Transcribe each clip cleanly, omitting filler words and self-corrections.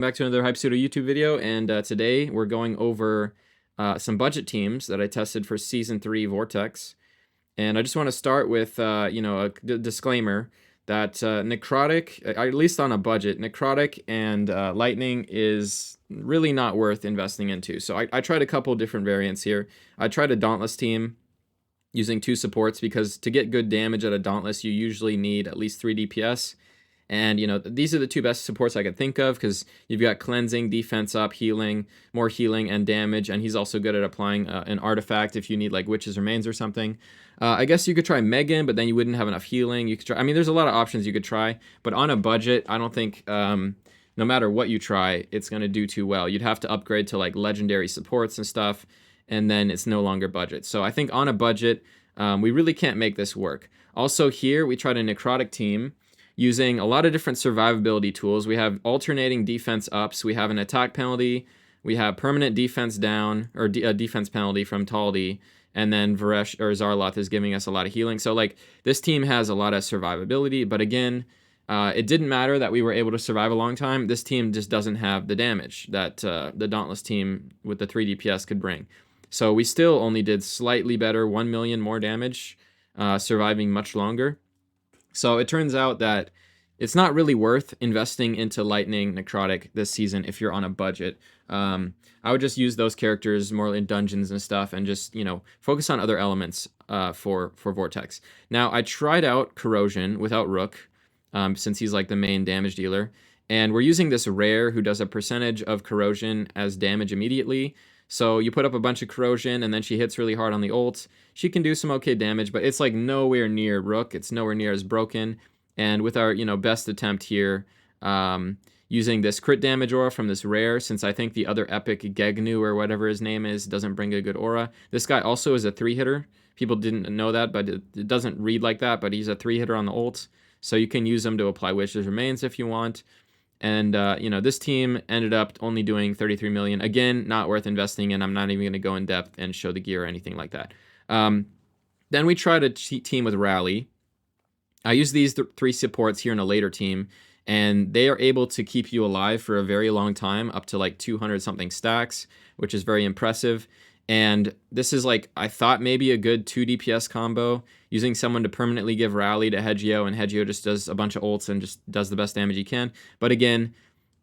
Back to another Hype Pseudo YouTube video, and today we're going over some budget teams that I tested for Season 3 Vortex. And I just want to start with, a disclaimer that Necrotic, at least on a budget, Necrotic and Lightning is really not worth investing into. So I tried a couple different variants here. I tried a Dauntless team using 2 supports because to get good damage at a Dauntless, you usually need at least 3 DPS. And, these are the 2 best supports I could think of because you've got cleansing, defense up, healing, more healing and damage. And he's also good at applying an artifact if you need like Witch's Remains or something. I guess you could try Megan, but then you wouldn't have enough healing. You could try, there's a lot of options you could try. But on a budget, I don't think, no matter what you try, it's going to do too well. You'd have to upgrade to like legendary supports and stuff. And then it's no longer budget. So I think on a budget, we really can't make this work. Also here, we tried a Necrotic team using a lot of different survivability tools. We have alternating defense ups, we have an attack penalty, we have permanent defense down, or a defense penalty from Taldi, and then Varesh or Zarloth is giving us a lot of healing. So like this team has a lot of survivability, but again, it didn't matter that we were able to survive a long time. This team just doesn't have the damage that the Dauntless team with the 3 DPS could bring. So we still only did slightly better, 1 million more damage, surviving much longer. So it turns out that it's not really worth investing into Lightning Necrotic this season if you're on a budget. I would just use those characters more in dungeons and stuff and just, focus on other elements for Vortex. Now, I tried out Corrosion without Rook, since he's like the main damage dealer. And we're using this rare who does a percentage of Corrosion as damage immediately. So you put up a bunch of Corrosion and then she hits really hard on the ult. She can do some okay damage, but it's like nowhere near Rook. It's nowhere near as broken. And with our, best attempt here, using this crit damage aura from this rare, since I think the other epic Gegnu or whatever his name is doesn't bring a good aura. This guy also is a 3-hitter. People didn't know that, but it doesn't read like that, but he's a 3-hitter on the ult. So you can use him to apply Witch's Remains if you want. And, this team ended up only doing 33 million. Again, not worth investing in. I'm not even going to go in depth and show the gear or anything like that. Then we tried a team with Rally. I used these 3 supports here in a later team, and they are able to keep you alive for a very long time, up to like 200-something stacks, which is very impressive. And this is like, I thought maybe a good 2 DPS combo, using someone to permanently give Rally to Hegio, and Hegio just does a bunch of ults and just does the best damage he can. But again,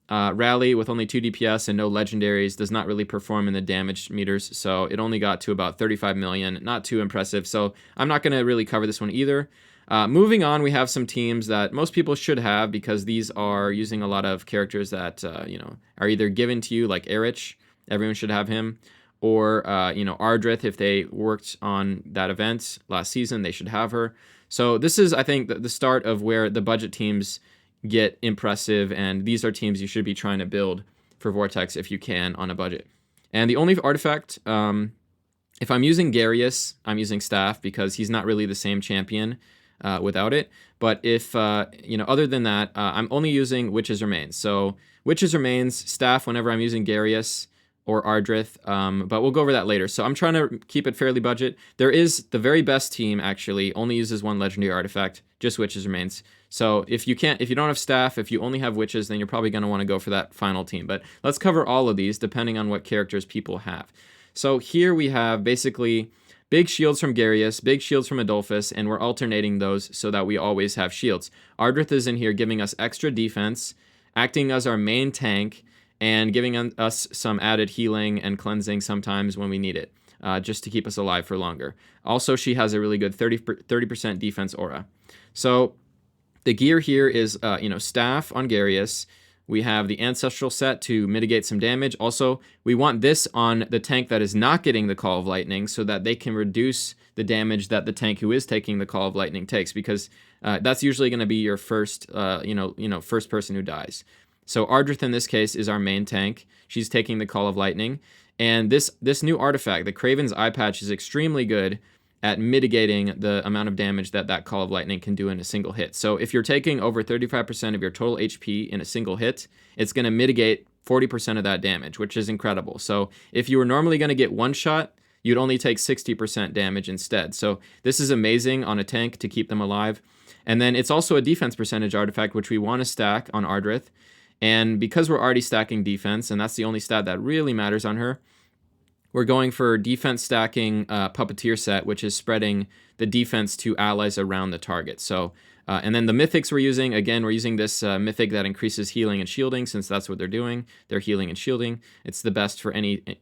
Rally with only 2 DPS and no legendaries does not really perform in the damage meters, so it only got to about 35 million, not too impressive. So I'm not going to really cover this one either. Moving on, we have some teams that most people should have because these are using a lot of characters that, are either given to you, like Erich, everyone should have him, or, Ardrith, if they worked on that event last season, they should have her. So this is, I think, the start of where the budget teams get impressive, and these are teams you should be trying to build for Vortex if you can on a budget. And the only artifact, if I'm using Garras, I'm using Staff because he's not really the same champion without it. But if, other than that, I'm only using Witch's Remains. So Witch's Remains, Staff whenever I'm using Garras or Ardrith, but we'll go over that later. So I'm trying to keep it fairly budget. There is the very best team, actually, only uses 1 legendary artifact, just Witch's Remains. So if you don't have Staff, if you only have Witches, then you're probably going to want to go for that final team. But let's cover all of these, depending on what characters people have. So here we have basically big shields from Garras, big shields from Adolphus, and we're alternating those so that we always have shields. Ardrith is in here giving us extra defense, acting as our main tank, and giving us some added healing and cleansing sometimes when we need it, just to keep us alive for longer. Also, she has a really good 30% defense aura. So the gear here is, Staff on Garras. We have the Ancestral set to mitigate some damage. Also, we want this on the tank that is not getting the Call of Lightning so that they can reduce the damage that the tank who is taking the Call of Lightning takes, because that's usually going to be your first, first person who dies. So Ardrith in this case is our main tank. She's taking the Call of Lightning. And this new artifact, the Craven's Eye Patch, is extremely good at mitigating the amount of damage that Call of Lightning can do in a single hit. So if you're taking over 35% of your total HP in a single hit, it's going to mitigate 40% of that damage, which is incredible. So if you were normally going to get 1 shot, you'd only take 60% damage instead. So this is amazing on a tank to keep them alive. And then it's also a defense percentage artifact, which we want to stack on Ardrith. And because we're already stacking defense, and that's the only stat that really matters on her, we're going for defense stacking Puppeteer set, which is spreading the defense to allies around the target. So, and then the mythics we're using, again, we're using this mythic that increases healing and shielding, since that's what they're doing. They're healing and shielding. It's the best for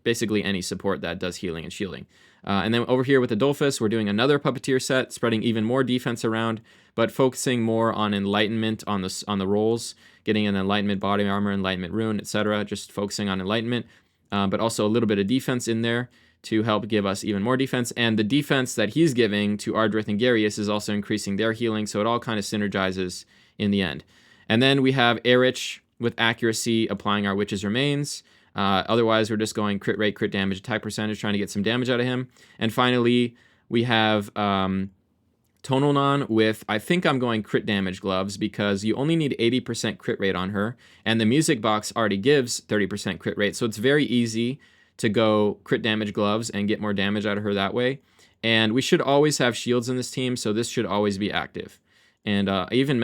basically any support that does healing and shielding. And then over here with Adolphus, we're doing another Puppeteer set, spreading even more defense around, but focusing more on enlightenment on the rolls, getting an enlightenment body armor, enlightenment rune, etc. Just focusing on enlightenment. But also a little bit of defense in there to help give us even more defense. And the defense that he's giving to Ardrith and Garras is also increasing their healing, so it all kind of synergizes in the end. And then we have Erich with accuracy applying our Witch's Remains. Otherwise, we're just going crit rate, crit damage, attack percentage, trying to get some damage out of him. And finally, we have Tonalnon with, I think I'm going crit damage gloves, because you only need 80% crit rate on her, and the music box already gives 30% crit rate, so it's very easy to go crit damage gloves and get more damage out of her that way. And we should always have shields in this team, so this should always be active. And I even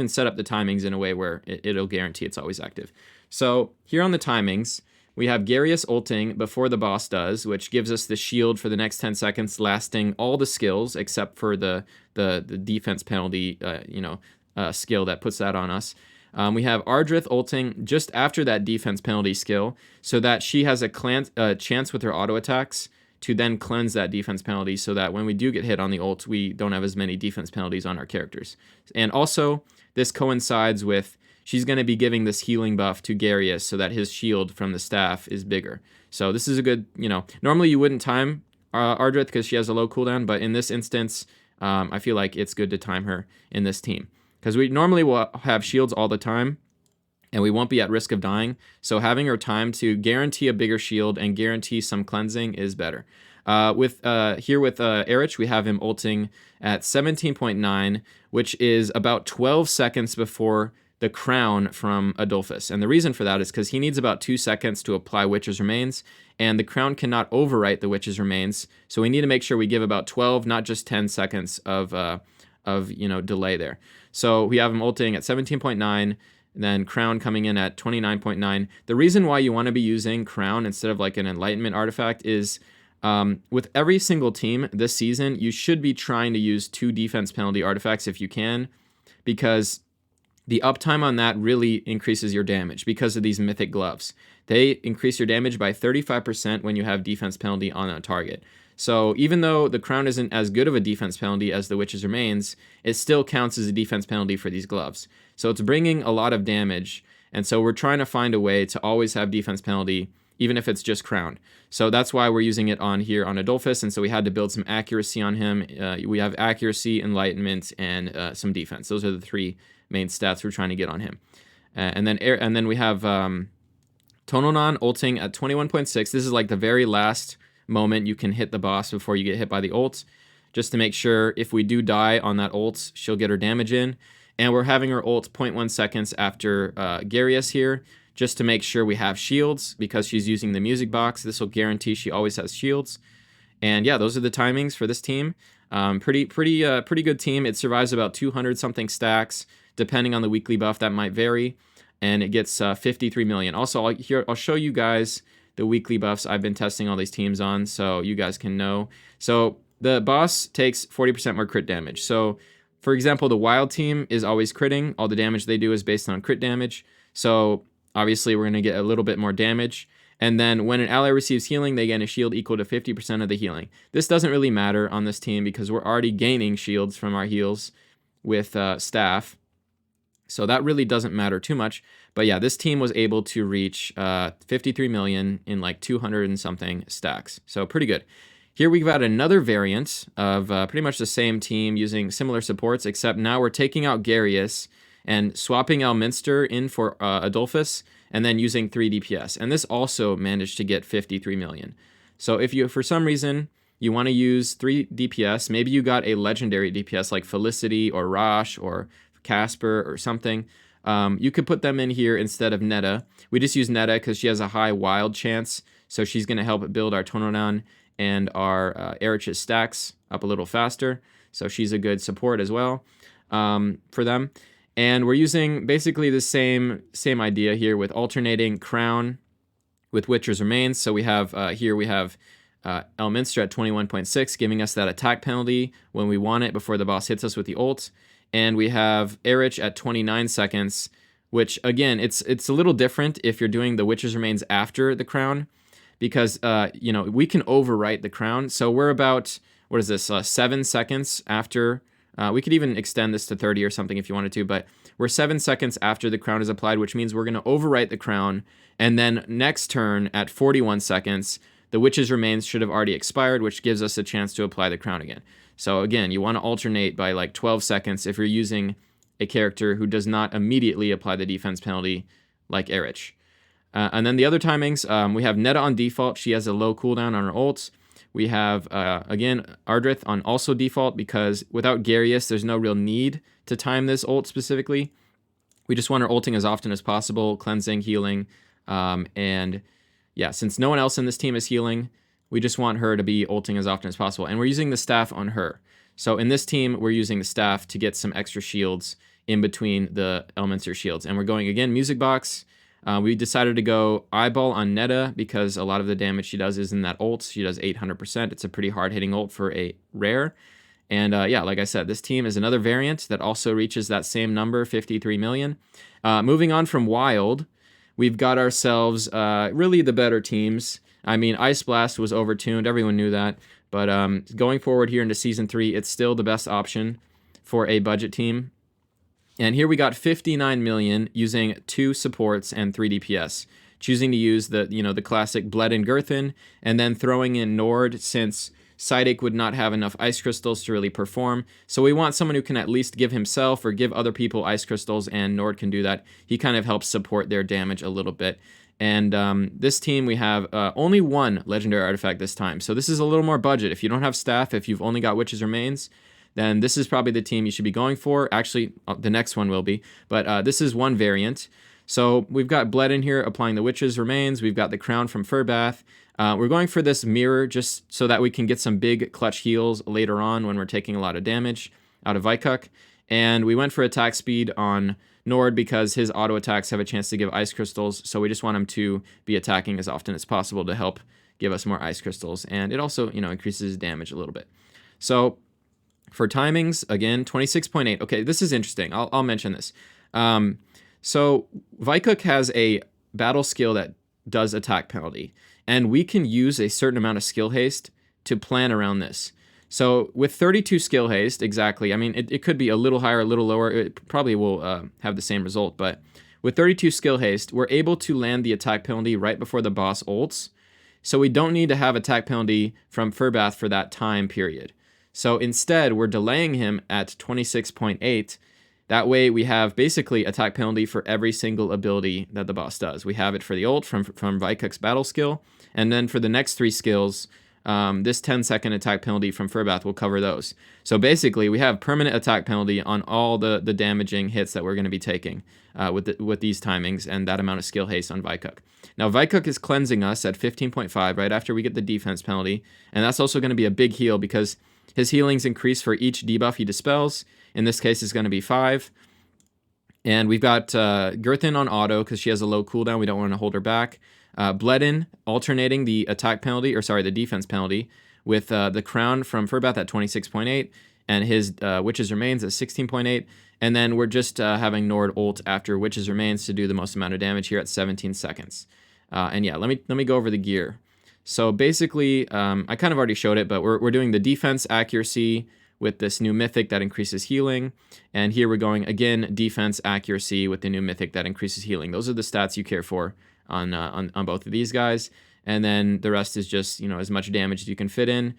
set up the timings in a way where it'll guarantee it's always active. So here on the timings, we have Garras ulting before the boss does, which gives us the shield for the next 10 seconds, lasting all the skills except for the defense penalty, skill that puts that on us. We have Ardrith ulting just after that defense penalty skill, so that she has a chance with her auto attacks to then cleanse that defense penalty, so that when we do get hit on the ult, we don't have as many defense penalties on our characters. And also, this coincides with she's going to be giving this healing buff to Garras so that his shield from the staff is bigger. So this is a good, normally you wouldn't time Ardrith because she has a low cooldown, but in this instance, I feel like it's good to time her in this team. Because we normally will have shields all the time, and we won't be at risk of dying. So having her time to guarantee a bigger shield and guarantee some cleansing is better. With Erich, we have him ulting at 17.9, which is about 12 seconds before the crown from Adolphus. And the reason for that is because he needs about 2 seconds to apply Witch's Remains, and the crown cannot overwrite the Witch's Remains. So we need to make sure we give about 12, not just 10 seconds of delay there. So we have him ulting at 17.9, then crown coming in at 29.9. The reason why you want to be using crown instead of like an enlightenment artifact is with every single team this season, you should be trying to use 2 defense penalty artifacts if you can, because the uptime on that really increases your damage because of these mythic gloves. They increase your damage by 35% when you have defense penalty on a target. So even though the crown isn't as good of a defense penalty as the Witch's Remains, it still counts as a defense penalty for these gloves. So it's bringing a lot of damage, and so we're trying to find a way to always have defense penalty, even if it's just crown. So that's why we're using it on here on Adolphus, and so we had to build some accuracy on him. We have accuracy, enlightenment, and some defense. Those are the 3 main stats we're trying to get on him. And then we have Tonalnon ulting at 21.6. This is like the very last moment you can hit the boss before you get hit by the ult, just to make sure if we do die on that ult, she'll get her damage in. And we're having her ult 0.1 seconds after Garras here, just to make sure we have shields, because she's using the music box. This will guarantee she always has shields. And yeah, those are the timings for this team. Pretty good team. It survives about 200 something stacks, depending on the weekly buff. That might vary, and it gets 53 million. Also, I'll show you guys the weekly buffs I've been testing all these teams on, so you guys can know. So the boss takes 40% more crit damage. So for example, the wild team is always critting. All the damage they do is based on crit damage. So obviously we're going to get a little bit more damage. And then when an ally receives healing, they gain a shield equal to 50% of the healing. This doesn't really matter on this team because we're already gaining shields from our heals with staff. So that really doesn't matter too much. But yeah, this team was able to reach 53 million in like 200 and something stacks. So pretty good. Here we've got another variant of pretty much the same team using similar supports, except now we're taking out Garras and swapping Elminster in for Adolphus, and then using 3 DPS. And this also managed to get 53 million. So if you, for some reason, you want to use 3 DPS, maybe you got a legendary DPS like Felicity or Rosh or Casper or something, you could put them in here instead of Netta. We just use Netta because she has a high wild chance, so she's going to help build our Tonalnon and our Erich's stacks up a little faster. So she's a good support as well for them. And we're using basically the same idea here with alternating Crown with Witcher's Remains. So we have here we have Elminster at 21.6, giving us that attack penalty when we want it before the boss hits us with the ult. And we have Erich at 29 seconds, which again, it's a little different if you're doing the Witcher's Remains after the Crown, because we can overwrite the Crown. So we're about, what is this, 7 seconds after. We could even extend this to 30 or something if you wanted to, but we're 7 seconds after the Crown is applied, which means we're going to overwrite the Crown, and then next turn at 41 seconds, the Witch's Remains should have already expired, which gives us a chance to apply the Crown again. So again, you want to alternate by like 12 seconds if you're using a character who does not immediately apply the defense penalty like Erich. And then the other timings, we have Netta on default. She has a low cooldown on her ults. We have, again, Ardrith on also default, because without Garras, there's no real need to time this ult specifically. We just want her ulting as often as possible, cleansing, healing, and yeah, since no one else in this team is healing, we just want her to be ulting as often as possible. And we're using the staff on her. So in this team, we're using the staff to get some extra shields in between the Elminster shields. And we're going, again, Music Box. We decided to go Eyeball on Netta because a lot of the damage she does is in that ult. She does 800%. It's a pretty hard-hitting ult for a rare. And yeah, like I said, this team is another variant that also reaches that same number, 53 million. Moving on from Wild, we've got ourselves really the better teams. I mean, Ice Blast was overtuned. Everyone knew that. But going forward here into Season 3, it's still the best option for a budget team. And here we got 59 million using 2 supports and 3 DPS. Choosing to use the classic Bled and Girthin, and then throwing in Nord since Psychic would not have enough ice crystals to really perform. So we want someone who can at least give himself or give other people ice crystals, and Nord can do that. He kind of helps support their damage a little bit. And this team, we have only 1 legendary artifact this time. So this is a little more budget. If you don't have staff, if you've only got Witch's Remains, then this is probably the team you should be going for. Actually, the next one will be. But this is one variant. So we've got Bled in here applying the Witch's Remains. We've got the Crown from Furbath. We're going for this mirror just so that we can get some big clutch heals later on when we're taking a lot of damage out of Vikuk. And we went for attack speed on Nord because his auto attacks have a chance to give ice crystals. So we just want him to be attacking as often as possible to help give us more ice crystals. And it also, increases his damage a little bit. So for timings, again, 26.8. Okay, this is interesting. I'll mention this. So Vikuk has a battle skill that does attack penalty, and we can use a certain amount of skill haste to plan around this. So with 32 skill haste, exactly, I mean, it could be a little higher, a little lower. It probably will have the same result, but with 32 skill haste, we're able to land the attack penalty right before the boss ults, so we don't need to have attack penalty from Furbath for that time period. So instead, we're delaying him at 26.8. That way, we have basically attack penalty for every single ability that the boss does. We have it for the ult from Vikuk's battle skill, and then for the next 3 skills, this 10-second attack penalty from Furbath will cover those. So basically, we have permanent attack penalty on all the damaging hits that we're going to be taking with these timings and that amount of skill haste on Vikuk. Now, Vikuk is cleansing us at 15.5 right after we get the defense penalty, and that's also going to be a big heal because his healings increase for each debuff he dispels. In this case, it's going to be 5. And we've got Girthin on auto because she has a low cooldown. We don't want to hold her back. Bledin alternating the the defense penalty with the Crown from Furbath at 26.8 and his Witch's Remains at 16.8. And then we're just having Nord ult after Witch's Remains to do the most amount of damage here at 17 seconds. And yeah, let me go over the gear. So basically, I kind of already showed it, but we're doing the defense accuracy with this new mythic that increases healing. And here we're going, again, defense accuracy with the new mythic that increases healing. Those are the stats you care for on both of these guys. And then the rest is just, as much damage as you can fit in.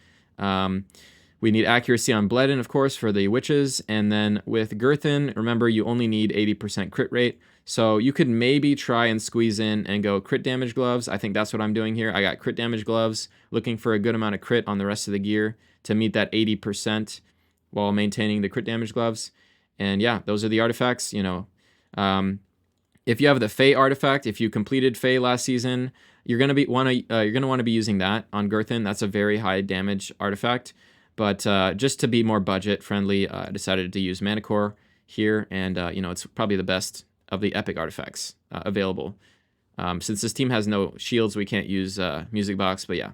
We need accuracy on Bledin, of course, for the witches. And then with Girthin, remember, you only need 80% crit rate. So you could maybe try and squeeze in and go crit damage gloves. I think that's what I'm doing here. I got crit damage gloves, looking for a good amount of crit on the rest of the gear to meet that 80% while maintaining the crit damage gloves. And yeah, those are the artifacts. If you have the Fey artifact, if you completed Fey last season, you're gonna want to be using that on Girthin. That's a very high damage artifact. But just to be more budget friendly, I decided to use Mana Core here, and you know, it's probably the best of the epic artifacts available. Since this team has no shields, we can't use Music Box, but yeah.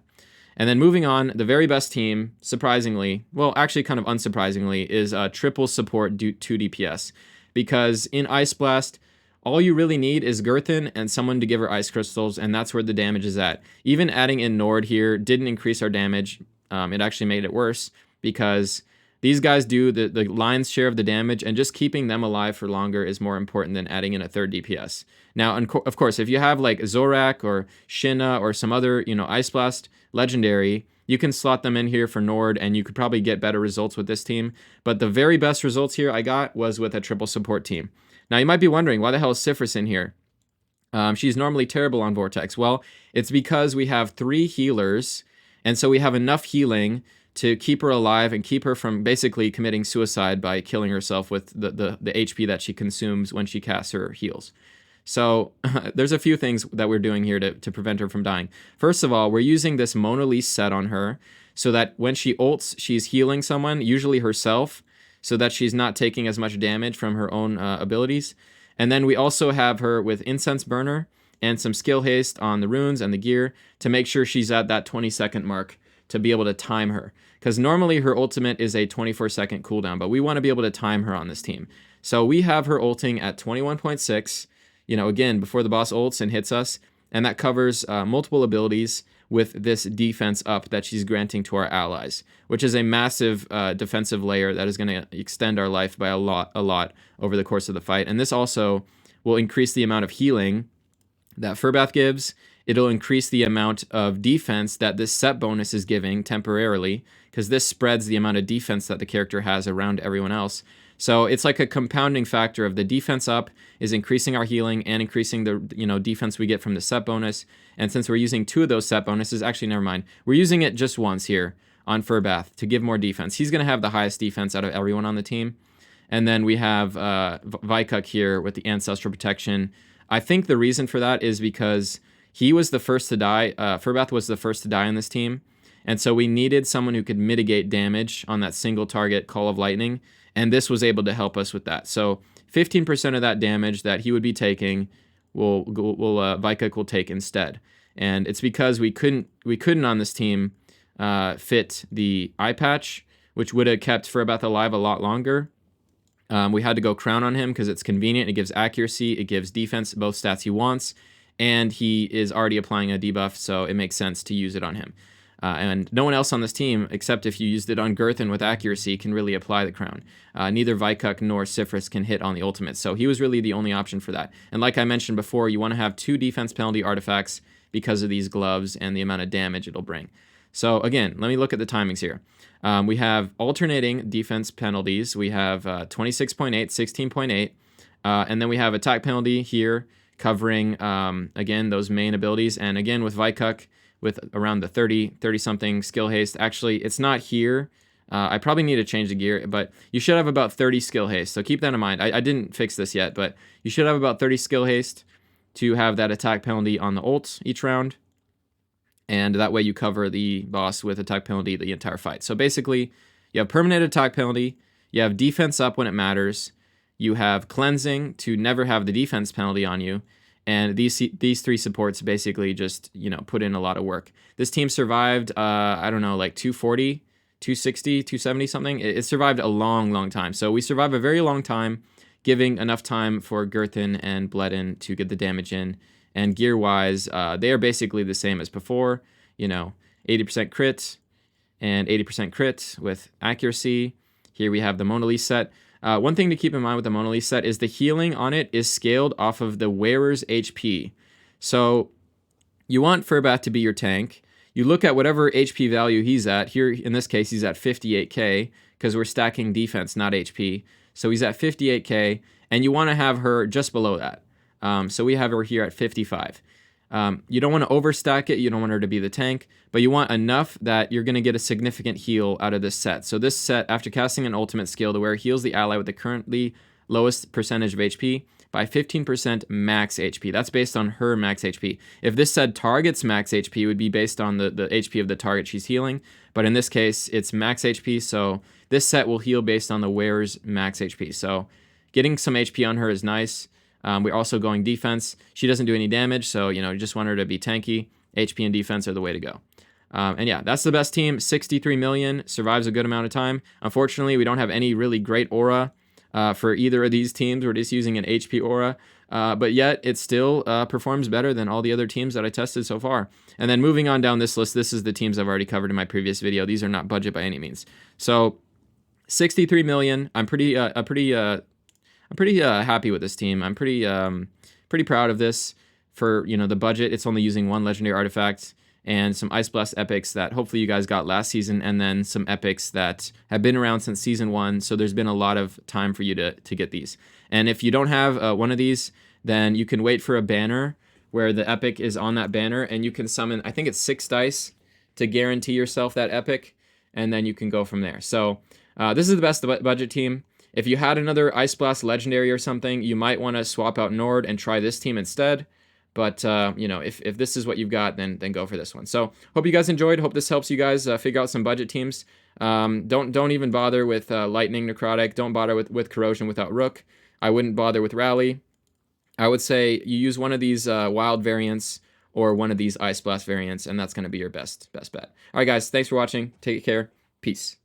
And then moving on, the very best team, surprisingly, well, actually kind of unsurprisingly, is triple support 2 DPS. Because in Ice Blast, all you really need is Girthin and someone to give her Ice Crystals, and that's where the damage is at. Even adding in Nord here didn't increase our damage. It actually made it worse, because these guys do the lion's share of the damage, and just keeping them alive for longer is more important than adding in a third DPS. Now, of course, if you have like Zorak or Shinna or some other, you know, Ice Blast legendary, you can slot them in here for Nord, and you could probably get better results with this team. But the very best results here I got was with a triple support team. Now, you might be wondering, why the hell is Sifris in here? She's normally terrible on Vortex. Well, it's because we have 3 healers, and so we have enough healing to keep her alive and keep her from basically committing suicide by killing herself with the HP that she consumes when she casts her heals. So there's a few things that we're doing here to prevent her from dying. First of all, we're using this Mona Lisa set on her so that when she ults, she's healing someone, usually herself, so that she's not taking as much damage from her own abilities. And then we also have her with Incense Burner and some skill haste on the runes and the gear to make sure she's at that 20-second mark to be able to time her. Because normally her ultimate is a 24-second cooldown, but we want to be able to time her on this team. So we have her ulting at 21.6, you know, again, before the boss ults and hits us, and that covers multiple abilities with this defense up that she's granting to our allies, which is a massive defensive layer that is going to extend our life by a lot over the course of the fight. And this also will increase the amount of healing that Furbath gives. It'll increase the amount of defense that this set bonus is giving temporarily, because this spreads the amount of defense that the character has around everyone else. So it's like a compounding factor of the defense up is increasing our healing and increasing the, you know, defense we get from the set bonus. And since we're using 2 of those set bonuses, actually, never mind. We're using it just once here on Furbath to give more defense. He's going to have the highest defense out of everyone on the team. And then we have Vikuk here with the Ancestral Protection. I think the reason for that is because he was the first to die. Furbath was the first to die on this team. And so we needed someone who could mitigate damage on that single target Call of Lightning. And this was able to help us with that. So 15% of that damage that he would be taking Vikuk will take instead. And it's because we couldn't on this team fit the eye patch, which would have kept Furbath alive a lot longer. We had to go Crown on him because it's convenient. It gives accuracy, it gives defense, both stats he wants, and he is already applying a debuff, so it makes sense to use it on him. And no one else on this team, except if you used it on Girthin with accuracy, can really apply the crown. Neither Vikuk nor Sifris can hit on the ultimate, so he was really the only option for that. And like I mentioned before, you want to have 2 defense penalty artifacts because of these gloves and the amount of damage it'll bring. So again, let me look at the timings here. We have alternating defense penalties. We have 26.8, 16.8, and then we have attack penalty here covering, again, those main abilities. And again, with Vikuk, with around the 30-something skill haste. Actually, it's not here. I probably need to change the gear, but you should have about 30 skill haste. So keep that in mind. I didn't fix this yet, but you should have about 30 skill haste to have that attack penalty on the ult each round. And that way you cover the boss with attack penalty the entire fight. So basically, you have permanent attack penalty, you have defense up when it matters, you have cleansing to never have the defense penalty on you, and these 3 supports basically just, you know, put in a lot of work. This team survived, I don't know, like 240, 260, 270 something. It survived a long time. So we survived a very long time, giving enough time for Girthin and Bledin to get the damage in. And gear-wise, they are basically the same as before. You know, 80% crit and 80% crit with accuracy. Here we have the Mona Lisa set. One thing to keep in mind with the Mona Lisa set is the healing on it is scaled off of the wearer's HP. So you want Furbath to be your tank. You look at whatever HP value he's at. Here, in this case, he's at 58k because we're stacking defense, not HP. So he's at 58k, and you want to have her just below that. So we have her here at 55. You don't want to overstack it. You don't want her to be the tank, but you want enough that you're going to get a significant heal out of this set. So this set, after casting an ultimate skill, the wearer heals the ally with the currently lowest percentage of HP by 15% max HP. That's based on her max HP. If this said target's max HP, it would be based on the HP of the target she's healing. But in this case, it's max HP, so this set will heal based on the wearer's max HP. So getting some HP on her is nice. We're also going defense. She doesn't do any damage, so, you know, you just want her to be tanky. HP and defense are the way to go. And yeah, that's the best team. 63 million, survives a good amount of time. Unfortunately, we don't have any really great aura for either of these teams. We're just using an HP aura. But yet, it still performs better than all the other teams that I tested so far. And then moving on down this list, this is the teams I've already covered in my previous video. These are not budget by any means. So, 63 million. I'm pretty happy with this team. I'm pretty proud of this. For, you know, the budget, it's only using one legendary artifact and some Ice Blast epics that hopefully you guys got last season, and then some epics that have been around since season 1, so there's been a lot of time for you to get these. And if you don't have one of these, then you can wait for a banner where the epic is on that banner, and you can summon, I think it's 6 dice to guarantee yourself that epic, and then you can go from there. So this is the best budget team. If you had another Ice Blast legendary or something, you might want to swap out Nord and try this team instead. But, you know, if this is what you've got, then go for this one. So, hope you guys enjoyed. Hope this helps you guys figure out some budget teams. Don't even bother with Lightning Necrotic. Don't bother with Corrosion without Rook. I wouldn't bother with Rally. I would say you use one of these Wild variants or one of these Ice Blast variants, and that's going to be your best bet. All right, guys. Thanks for watching. Take care. Peace.